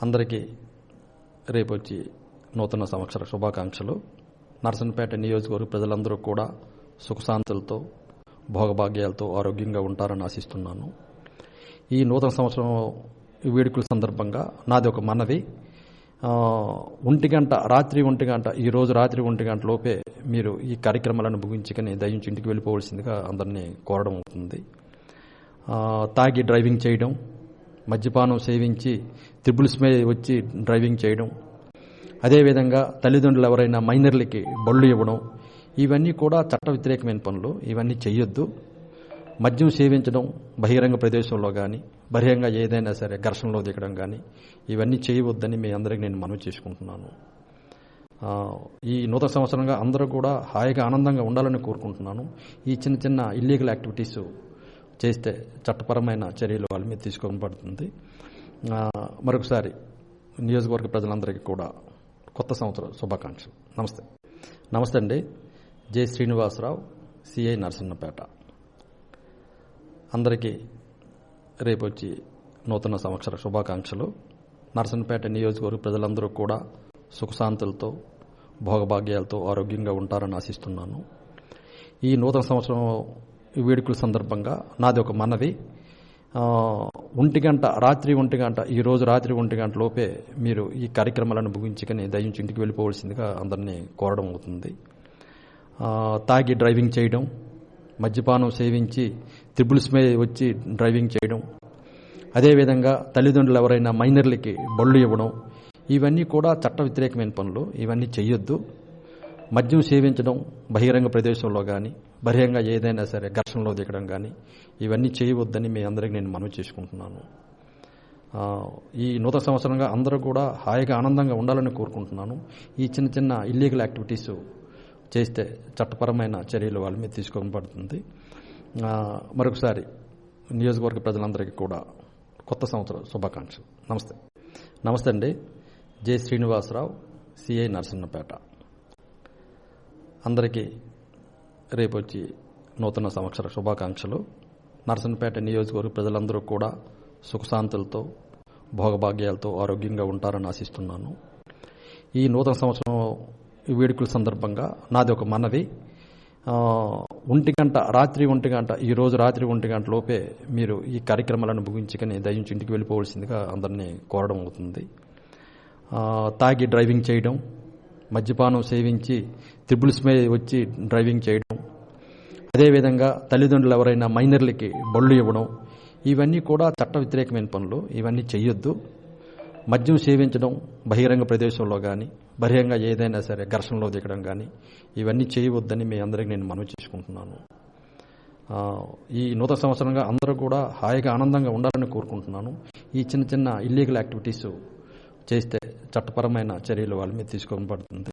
అందరికీ రేపు వచ్చి నూతన సంవత్సర శుభాకాంక్షలు. నర్సన్నపేట నియోజకవర్గ ప్రజలందరూ కూడా సుఖశాంతులతో భోగభాగ్యాలతో ఆరోగ్యంగా ఉంటారని ఆశిస్తున్నాను. ఈ నూతన సంవత్సరం వేడుకల సందర్భంగా నాది ఒక మనవి. రాత్రి 1 గంట ఈరోజు రాత్రి 1 గంట లోపే మీరు ఈ కార్యక్రమాలను ముగించుకొని దయించి ఇంటికి వెళ్ళిపోవలసిందిగా అందరినీ కోరడం అవుతుంది. తాగి డ్రైవింగ్ చేయడం, మద్యపానం సేవించి త్రిబుల్స్ మీద వచ్చి డ్రైవింగ్ చేయడం, అదేవిధంగా తల్లిదండ్రులు ఎవరైనా మైనర్లకి బళ్ళు ఇవ్వడం, ఇవన్నీ కూడా చట్ట వ్యతిరేకమైన పనులు. ఇవన్నీ చేయొద్దు. మద్యం సేవించడం బహిరంగ ప్రదేశంలో కానీ, బహిరంగ ఏదైనా సరే ఘర్షణలో దిగడం కానీ ఇవన్నీ చేయవద్దని మీ అందరికీ నేను మనవి చేసుకుంటున్నాను. ఈ నూతన సంవత్సరంగా అందరూ కూడా హాయిగా ఆనందంగా ఉండాలని కోరుకుంటున్నాను. ఈ చిన్న చిన్న ఇల్లీగల్ యాక్టివిటీస్ చేస్తే చట్టపరమైన చర్యలు వాళ్ళ మీద తీసుకోబడుతుంది. మరొకసారి నియోజకవర్గ ప్రజలందరికీ కూడా కొత్త సంవత్సర శుభాకాంక్షలు. నమస్తే అండి. J Srinivasarao, CI Narasannapeta. అందరికీ రేపు వచ్చి నూతన సంవత్సర శుభాకాంక్షలు. నర్సన్నపేట నియోజకవర్గ ప్రజలందరూ కూడా సుఖశాంతులతో భోగభాగ్యాలతో ఆరోగ్యంగా ఉంటారని ఆశిస్తున్నాను. ఈ నూతన సంవత్సరం వేడుకల సందర్భంగా నాది ఒక మనవి. రాత్రి 1 గంట ఈరోజు రాత్రి 1 గంట లోపే మీరు ఈ కార్యక్రమాలను ముగించుకొని దయించి ఇంటికి వెళ్ళిపోవలసిందిగా అందరినీ కోరడం అవుతుంది. తాగి డ్రైవింగ్ చేయడం, మద్యపానం సేవించి త్రిబుల్స్ మీద వచ్చి డ్రైవింగ్ చేయడం, అదేవిధంగా తల్లిదండ్రులు ఎవరైనా మైనర్లకి బళ్ళు ఇవ్వడం, ఇవన్నీ కూడా చట్ట వ్యతిరేకమైన పనులు. ఇవన్నీ చేయొద్దు. మద్యం సేవించడం బహిరంగ ప్రదేశంలో కానీ, బహిరంగ ఏదైనా సరే ఘర్షణలో దిగడం కానీ ఇవన్నీ చేయవద్దని మీ అందరికీ నేను మనవి చేసుకుంటున్నాను. ఈ నూతన సంవత్సరంగా అందరూ కూడా హాయిగా ఆనందంగా ఉండాలని కోరుకుంటున్నాను. ఈ చిన్న చిన్న ఇల్లీగల్ యాక్టివిటీస్ చేస్తే చట్టపరమైన చర్యలు వాళ్ళ మీద తీసుకోబడుతుంది. మరొకసారి నియోజకవర్గ ప్రజలందరికీ కూడా కొత్త సంవత్సర శుభాకాంక్షలు. నమస్తే అండి. J Srinivasarao, CI Narasannapeta. అందరికీ రేపు వచ్చి నూతన సంవత్సర శుభాకాంక్షలు. నర్సన్నపేట నియోజకవర్గ ప్రజలందరూ కూడా సుఖశాంతులతో భోగభాగ్యాలతో ఆరోగ్యంగా ఉంటారని ఆశిస్తున్నాను. ఈ నూతన సంవత్సరం వేడుకల సందర్భంగా నాది ఒక మనవి. రాత్రి 1 గంట ఈరోజు రాత్రి 1 గంట లోపే మీరు ఈ కార్యక్రమాలను ముగించుకొని దయించి ఇంటికి వెళ్ళిపోవలసిందిగా అందరినీ కోరడం అవుతుంది. తాగి డ్రైవింగ్ చేయడం, మద్యపానం సేవించి త్రిబుల్స్ మీద వచ్చి డ్రైవింగ్ చేయడం, అదేవిధంగా తల్లిదండ్రులు ఎవరైనా మైనర్లకి బళ్ళు ఇవ్వడం, ఇవన్నీ కూడా చట్ట వ్యతిరేకమైన పనులు. ఇవన్నీ చేయొద్దు. మద్యం సేవించడం బహిరంగ ప్రదేశంలో కానీ, బహిరంగ ఏదైనా సరే ఘర్షణలో దిగడం కానీ ఇవన్నీ చేయవద్దని మీ అందరికీ నేను మనవి చేసుకుంటున్నాను. ఈ నూతన సంవత్సరంగా అందరూ కూడా హాయిగా ఆనందంగా ఉండాలని కోరుకుంటున్నాను. ఈ చిన్న చిన్న ఇల్లీగల్ యాక్టివిటీస్ చేస్తే చట్టపరమైన చర్యలు వాళ్ళ మీద తీసుకోబడుతుంది.